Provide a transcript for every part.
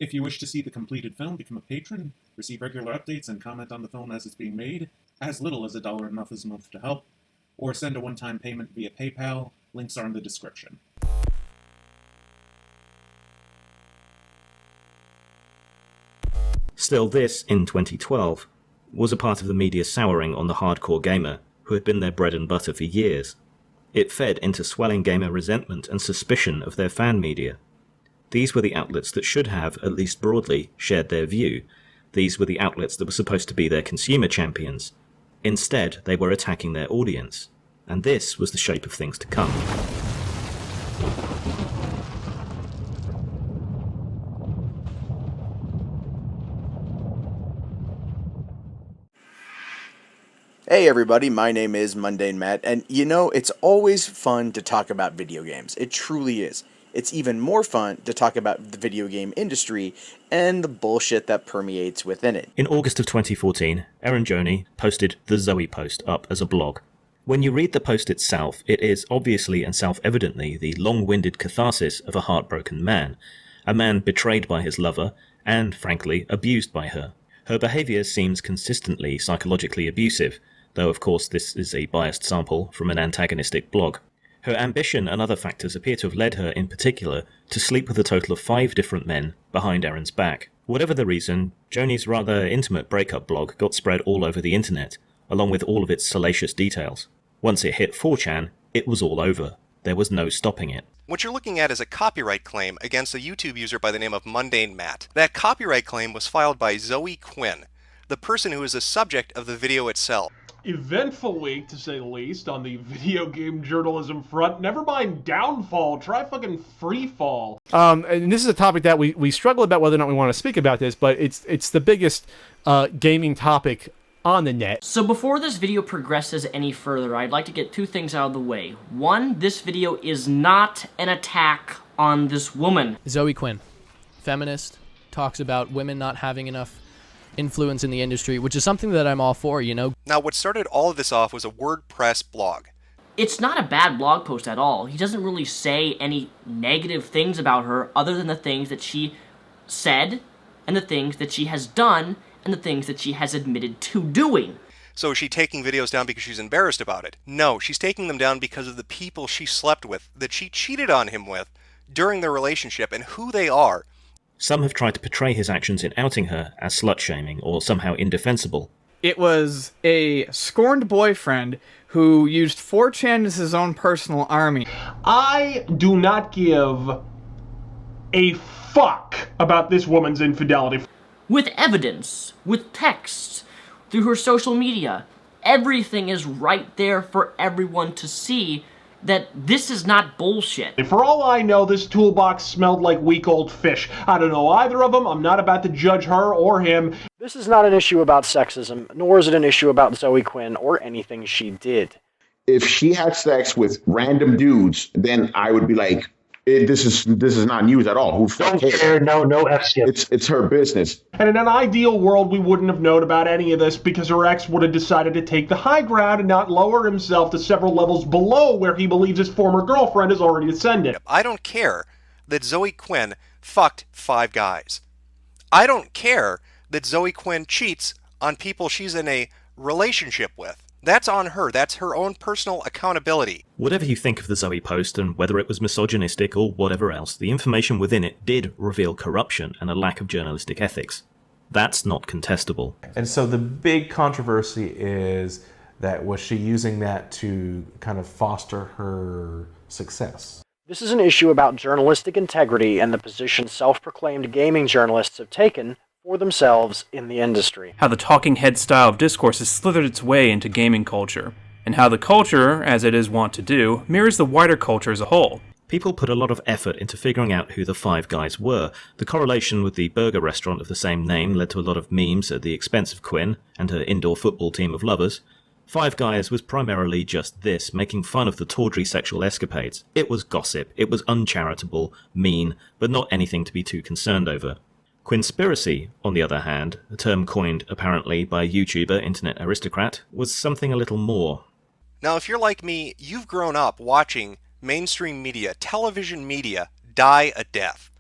If you wish to see the completed film, become a patron, receive regular updates, and comment on the film as it's being made. As little as $1 enough a month to help, or send a one-time payment via PayPal. Links are in the description. Still, this, in 2012, was a part of the media souring on the hardcore gamer, who had been their bread and butter for years. It fed into swelling gamer resentment and suspicion of their fan media. These were the outlets that should have, at least broadly, shared their view. These were the outlets that were supposed to be their consumer champions. Instead, they were attacking their audience. And this was the shape of things to come. Hey everybody, my name is Mundane Matt, and you know, it's always fun to talk about video games. It truly is. It's even more fun to talk about the video game industry and the bullshit that permeates within it. In August of 2014, Erin Joni posted the Zoe post up as a blog. When you read the post itself, it is obviously and self-evidently the long-winded catharsis of a heartbroken man, a man betrayed by his lover, and, frankly, abused by her. Her behaviour seems consistently psychologically abusive, though of course this is a biased sample from an antagonistic blog. Her ambition and other factors appear to have led her, in particular, to sleep with a total of 5 different men behind Erin's back. Whatever the reason, Joni's rather intimate breakup blog got spread all over the internet, along with all of its salacious details. Once it hit 4chan, it was all over. There was no stopping it. What you're looking at is a copyright claim against a YouTube user by the name of Mundane Matt. That copyright claim was filed by Zoe Quinn, the person who is the subject of the video itself. Eventful week, to say the least, on the video game journalism front. Never mind downfall, try fucking free fall. And this is a topic that we struggle about whether or not we want to speak about this, but it's the biggest gaming topic on the net. So before this video progresses any further, I'd like to get 2 things out of the way. One, this video is not an attack on this woman. Zoe Quinn, feminist, talks about women not having enough influence in the industry, which is something that I'm all for, you know. Now, what started all of this off was a WordPress blog. It's not a bad blog post at all. He doesn't really say any negative things about her other than the things that she said and the things that she has done and the things that she has admitted to doing. So is she taking videos down because she's embarrassed about it? No, she's taking them down because of the people she slept with, that she cheated on him with during their relationship, and who they are. Some have tried to portray his actions in outing her as slut-shaming or somehow indefensible. It was a scorned boyfriend who used 4chan as his own personal army. I do not give a fuck about this woman's infidelity. With evidence, with texts, through her social media, everything is right there for everyone to see that this is not bullshit. For all I know, this toolbox smelled like week old fish. I don't know either of them. I'm not about to judge her or him. This is not an issue about sexism, nor is it an issue about Zoe Quinn or anything she did. If she had sex with random dudes, then I would be like, this is not news at all. Who don't care? No F skip. It's her business. And in an ideal world, we wouldn't have known about any of this because her ex would have decided to take the high ground and not lower himself to several levels below where he believes his former girlfriend has already ascended. I don't care that Zoe Quinn fucked 5 guys. I don't care that Zoe Quinn cheats on people she's in a relationship with. That's on her. That's her own personal accountability. Whatever you think of the Zoe post, and whether it was misogynistic or whatever else, the information within it did reveal corruption and a lack of journalistic ethics. That's not contestable. And so the big controversy is that was she using that to kind of foster her success? This is an issue about journalistic integrity and the position self-proclaimed gaming journalists have taken for themselves in the industry. How the talking head style of discourse has slithered its way into gaming culture, and how the culture, as it is wont to do, mirrors the wider culture as a whole. People put a lot of effort into figuring out who the 5 guys were. The correlation with the burger restaurant of the same name led to a lot of memes at the expense of Quinn and her indoor football team of lovers. 5 Guys was primarily just this, making fun of the tawdry sexual escapades. It was gossip, it was uncharitable, mean, but not anything to be too concerned over. Quinnspiracy, on the other hand, a term coined apparently by YouTuber Internet Aristocrat, was something a little more. Now, if you're like me, you've grown up watching mainstream media, television media, die a death.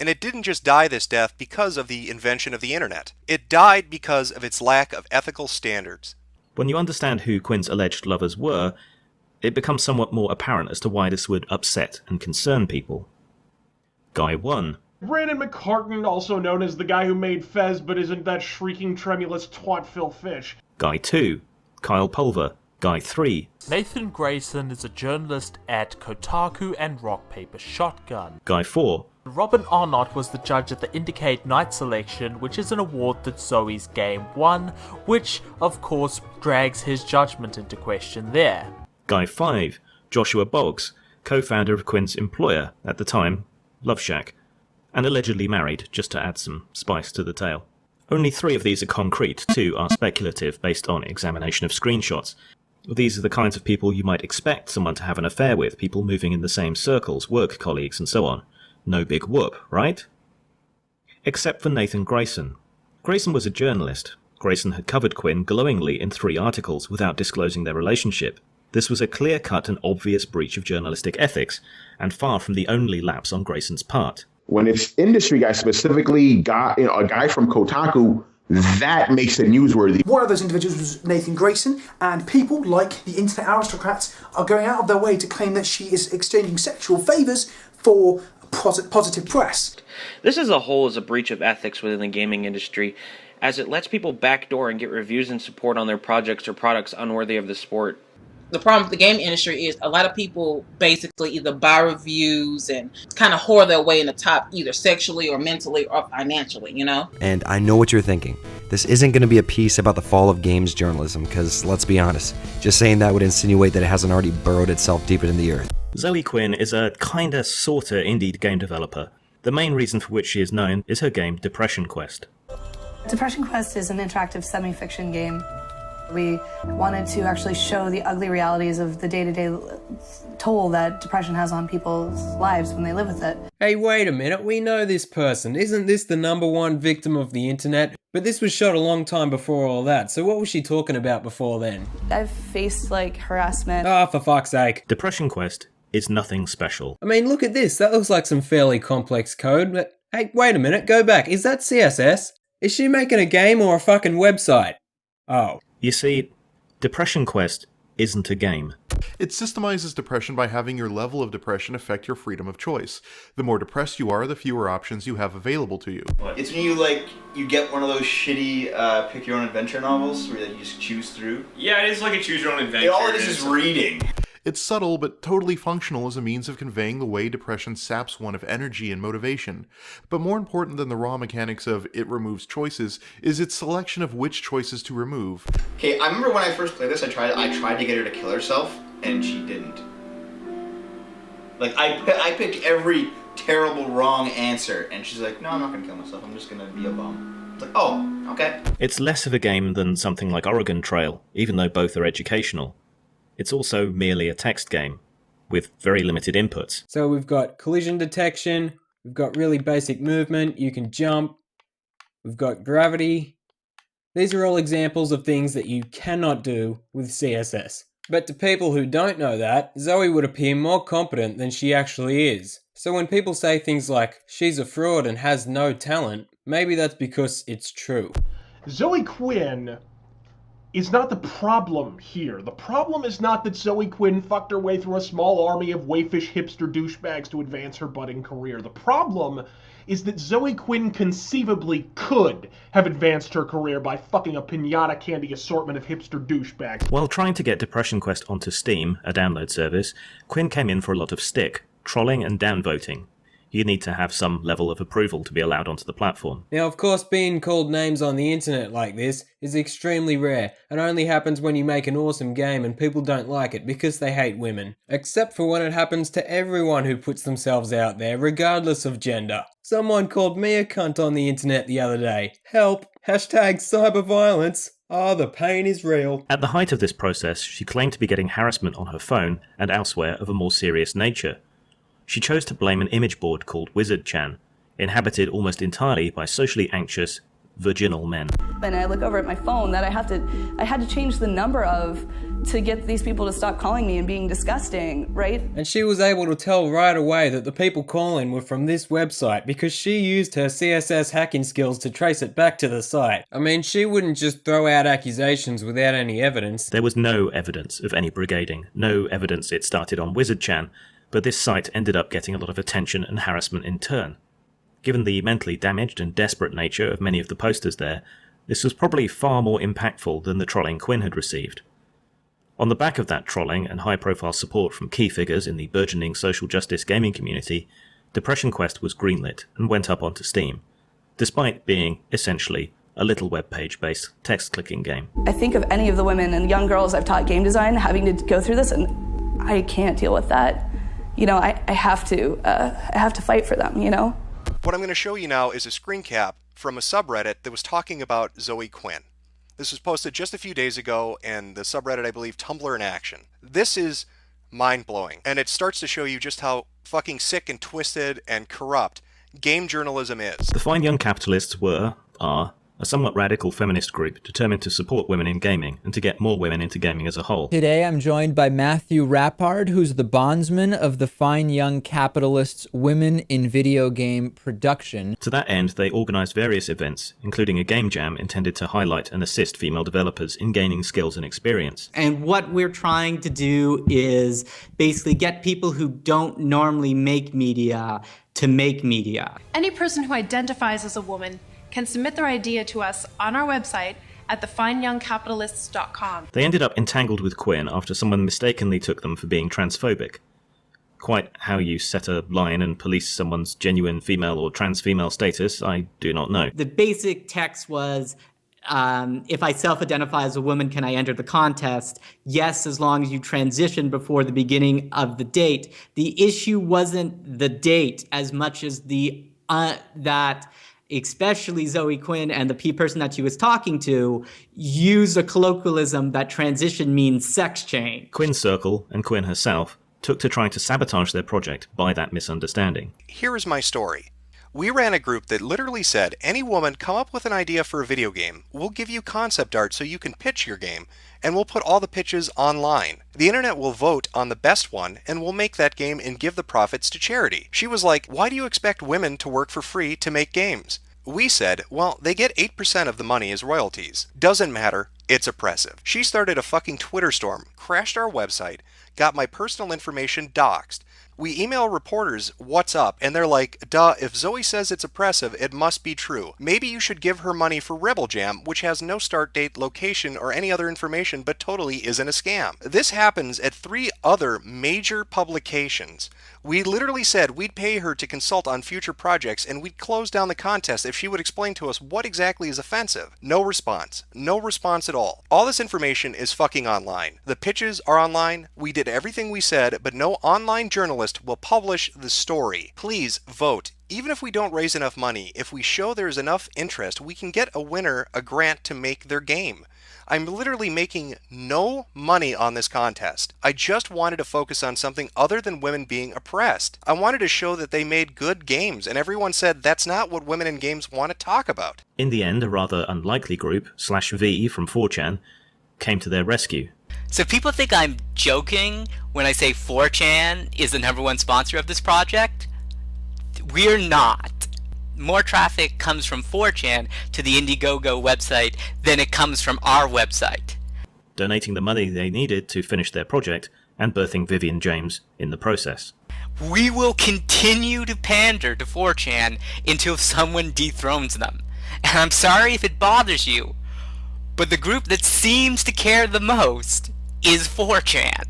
And it didn't just die this death because of the invention of the internet. It died because of its lack of ethical standards. When you understand who Quinn's alleged lovers were, it becomes somewhat more apparent as to why this would upset and concern people. Guy 1. Brandon McCartan, also known as the guy who made Fez but isn't that shrieking tremulous twat Phil Fish. Guy 2. Kyle Pulver. Guy 3. Nathan Grayson is a journalist at Kotaku and Rock Paper Shotgun. Guy 4. Robin Arnott was the judge at the Indicate Night Selection, which is an award that Zoe's game won, which, of course, drags his judgment into question there. Guy 5. Joshua Boggs, co-founder of Quinn's employer, at the time, Love Shack, and allegedly married, just to add some spice to the tale. Only 3 of these are concrete, 2 are speculative, based on examination of screenshots. These are the kinds of people you might expect someone to have an affair with, people moving in the same circles, work colleagues, and so on. No big whoop, right? Except for Nathan Grayson. Grayson was a journalist. Grayson had covered Quinn glowingly in 3 articles without disclosing their relationship. This was a clear-cut and obvious breach of journalistic ethics, and far from the only lapse on Grayson's part. When it's industry guy, specifically a guy from Kotaku, that makes it newsworthy. One of those individuals was Nathan Grayson, and people like the internet aristocrats are going out of their way to claim that she is exchanging sexual favours for positive press. This as a whole is a breach of ethics within the gaming industry, as it lets people backdoor and get reviews and support on their projects or products unworthy of the sport. The problem with the game industry is a lot of people basically either buy reviews and kind of whore their way in the top, either sexually or mentally or financially, you know? And I know what you're thinking. This isn't going to be a piece about the fall of games journalism, because let's be honest, just saying that would insinuate that it hasn't already burrowed itself deeper in the earth. Zoe Quinn is a kinda sorta indie game developer. The main reason for which she is known is her game Depression Quest. Depression Quest is an interactive semi-fiction game. We wanted to actually show the ugly realities of the day-to-day toll that depression has on people's lives when they live with it. Hey, wait a minute, we know this person. Isn't this the #1 victim of the internet? But this was shot a long time before all that, so what was she talking about before then? I've faced, harassment. Ah, for fuck's sake. Depression Quest is nothing special. I mean, look at this. That looks like some fairly complex code, but hey, wait a minute, go back. Is that CSS? Is she making a game or a fucking website? Oh. You see, Depression Quest isn't a game. It systemizes depression by having your level of depression affect your freedom of choice. The more depressed you are, the fewer options you have available to you. It's when you get one of those shitty pick your own adventure novels where you just choose through. Yeah, it is like a choose your own adventure. All it is reading. It's subtle but totally functional as a means of conveying the way depression saps one of energy and motivation. But more important than the raw mechanics of it removes choices is its selection of which choices to remove. Okay, I remember when I first played this, I tried to get her to kill herself, and she didn't. I picked every terrible wrong answer, and she's like, no, I'm not gonna kill myself, I'm just gonna be a bum. It's like, oh, okay. It's less of a game than something like Oregon Trail, even though both are educational. It's also merely a text game, with very limited inputs. So we've got collision detection, we've got really basic movement, you can jump, we've got gravity. These are all examples of things that you cannot do with CSS. But to people who don't know that, Zoe would appear more competent than she actually is. So when people say things like, she's a fraud and has no talent, maybe that's because it's true. Zoe Quinn is not the problem here. The problem is not that Zoe Quinn fucked her way through a small army of waifish hipster douchebags to advance her budding career. The problem is that Zoe Quinn conceivably could have advanced her career by fucking a piñata candy assortment of hipster douchebags. While trying to get Depression Quest onto Steam, a download service, Quinn came in for a lot of stick, trolling and downvoting. You need to have some level of approval to be allowed onto the platform. Now, of course, being called names on the internet like this is extremely rare, and only happens when you make an awesome game and people don't like it because they hate women. Except for when it happens to everyone who puts themselves out there, regardless of gender. Someone called me a cunt on the internet the other day. Help! Hashtag cyberviolence. Ah, the pain is real. At the height of this process, she claimed to be getting harassment on her phone and elsewhere of a more serious nature. She chose to blame an image board called Wizard Chan, inhabited almost entirely by socially anxious, virginal men. And I look over at my phone that I had to change the number of to get these people to stop calling me and being disgusting, right? And she was able to tell right away that the people calling were from this website because she used her CSS hacking skills to trace it back to the site. I mean, she wouldn't just throw out accusations without any evidence. There was no evidence of any brigading, no evidence it started on WizardChan, but this site ended up getting a lot of attention and harassment in turn. Given the mentally damaged and desperate nature of many of the posters there, this was probably far more impactful than the trolling Quinn had received. On the back of that trolling and high-profile support from key figures in the burgeoning social justice gaming community, Depression Quest was greenlit and went up onto Steam, despite being, essentially, a little web page-based text-clicking game. I think of any of the women and young girls I've taught game design having to go through this, and I can't deal with that. You know, I have to fight for them, you know? What I'm going to show you now is a screen cap from a subreddit that was talking about Zoe Quinn. This was posted just a few days ago, and the subreddit, I believe, Tumblr in Action. This is mind-blowing, and it starts to show you just how fucking sick and twisted and corrupt game journalism is. The Fine Young Capitalists are, a somewhat radical feminist group determined to support women in gaming and to get more women into gaming as a whole. Today I'm joined by Matthew Rappard, who's the bondsman of the Fine Young Capitalists Women in Video Game Production. To that end, they organised various events, including a game jam intended to highlight and assist female developers in gaining skills and experience. And what we're trying to do is basically get people who don't normally make media to make media. Any person who identifies as a woman can submit their idea to us on our website at thefineyoungcapitalists.com. They ended up entangled with Quinn after someone mistakenly took them for being transphobic. Quite how you set a line and police someone's genuine female or trans female status, I do not know. The basic text was, if I self-identify as a woman, can I enter the contest? Yes, as long as you transition before the beginning of the date. The issue wasn't the date as much as that especially Zoe Quinn and the person that she was talking to use a colloquialism that transition means sex change. Quinn's circle, and Quinn herself, took to trying to sabotage their project by that misunderstanding. Here is my story. We ran a group that literally said, any woman come up with an idea for a video game, we'll give you concept art so you can pitch your game, and we'll put all the pitches online. The internet will vote on the best one, and we'll make that game and give the profits to charity. She was like, why do you expect women to work for free to make games? We said, well, they get 8% of the money as royalties. Doesn't matter, it's oppressive. She started a fucking Twitter storm, crashed our website, got my personal information doxxed. We email reporters what's up, and they're like, duh, if Zoe says it's oppressive, it must be true. Maybe you should give her money for Rebel Jam, which has no start date, location, or any other information, but totally isn't a scam. This happens at 3 other major publications. We literally said we'd pay her to consult on future projects, and we'd close down the contest if she would explain to us what exactly is offensive. No response. No response at all. All this information is fucking online. The pitches are online. We did everything we said, but no online journalist will publish the story. Please vote. Even if we don't raise enough money, if we show there's enough interest, we can get a winner a grant to make their game. I'm literally making no money on this contest. I just wanted to focus on something other than women being oppressed. I wanted to show that they made good games, and everyone said that's not what women in games want to talk about. In the end, a rather unlikely group, /V from 4chan, came to their rescue. So people think I'm joking when I say 4chan is the #1 sponsor of this project. We're not. More traffic comes from 4chan to the Indiegogo website than it comes from our website. Donating the money they needed to finish their project and birthing Vivian James in the process. We will continue to pander to 4chan until someone dethrones them. And I'm sorry if it bothers you, but the group that seems to care the most is 4chan.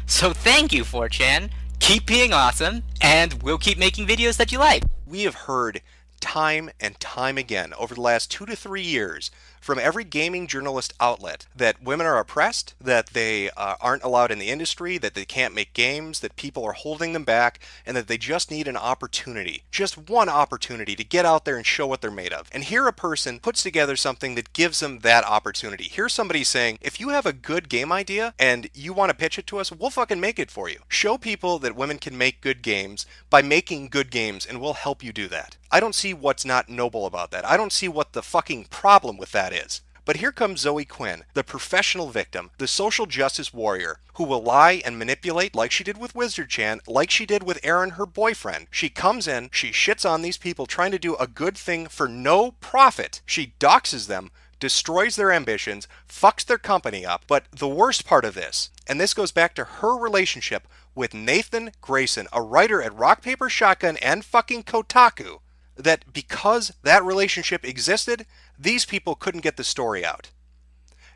So thank you, 4chan. Keep being awesome, and we'll keep making videos that you like. We have heard time and time again over the last 2 to 3 years from every gaming journalist outlet that women are oppressed, that they aren't allowed in the industry, that they can't make games, that people are holding them back, and that they just need an opportunity, just one opportunity to get out there and show what they're made of. And here a person puts together something that gives them that opportunity. Here's somebody saying, if you have a good game idea and you want to pitch it to us, we'll fucking make it for you. Show people that women can make good games by making good games, and we'll help you do that. I don't see what's not noble about that. I don't see what the fucking problem with that is. But here comes Zoe Quinn, the professional victim, the social justice warrior, who will lie and manipulate like she did with Wizard Chan, like she did with Aaron, her boyfriend. She comes in, she shits on these people trying to do a good thing for no profit. She doxes them, destroys their ambitions, fucks their company up. But the worst part of this, and this goes back to her relationship with Nathan Grayson, a writer at Rock Paper Shotgun and fucking Kotaku, that because that relationship existed, these people couldn't get the story out.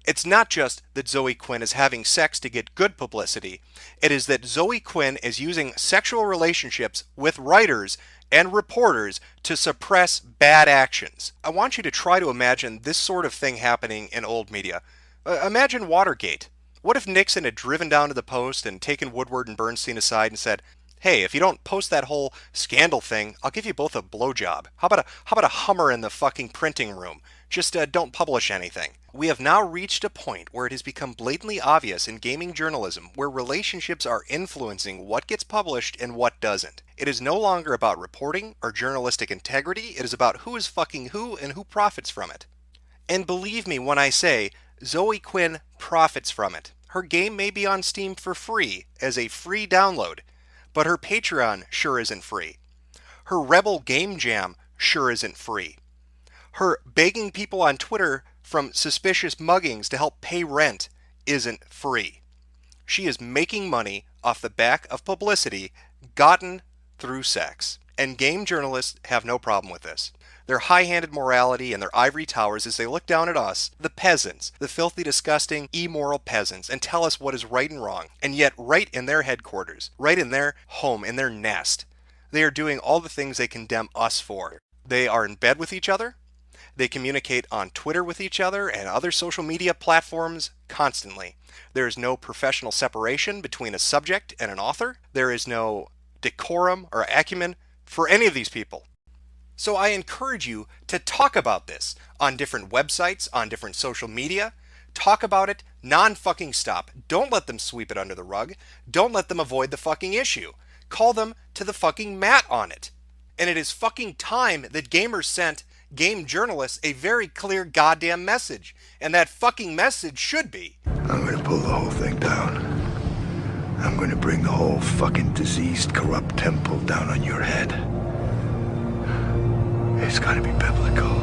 It's not just that Zoe Quinn is having sex to get good publicity, it is that Zoe Quinn is using sexual relationships with writers and reporters to suppress bad actions. I want you to try to imagine this sort of thing happening in old media. Imagine Watergate. What if Nixon had driven down to the Post and taken Woodward and Bernstein aside and said, hey, if you don't post that whole scandal thing, I'll give you both a blowjob. How about a Hummer in the fucking printing room? Just don't publish anything. We have now reached a point where it has become blatantly obvious in gaming journalism where relationships are influencing what gets published and what doesn't. It is no longer about reporting or journalistic integrity. It is about who is fucking who and who profits from it. And believe me when I say, Zoe Quinn profits from it. Her game may be on Steam for free as a free download, but her Patreon sure isn't free. Her Rebel Game Jam sure isn't free. Her begging people on Twitter from suspicious muggings to help pay rent isn't free. She is making money off the back of publicity gotten through sex. And game journalists have no problem with this. Their high-handed morality and their ivory towers as they look down at us, the peasants, the filthy, disgusting, immoral peasants, and tell us what is right and wrong. And yet, right in their headquarters, right in their home, in their nest, they are doing all the things they condemn us for. They are in bed with each other. They communicate on Twitter with each other and other social media platforms constantly. There is no professional separation between a subject and an author. There is no decorum or acumen for any of these people. So I encourage you to talk about this on different websites, on different social media. Talk about it non-fucking stop. Don't let them sweep it under the rug. Don't let them avoid the fucking issue. Call them to the fucking mat on it. And it is fucking time that gamers sent game journalists a very clear goddamn message. And that fucking message should be, I'm gonna pull the whole thing down. I'm gonna bring the whole fucking diseased, corrupt temple down on your head. It's gonna be biblical.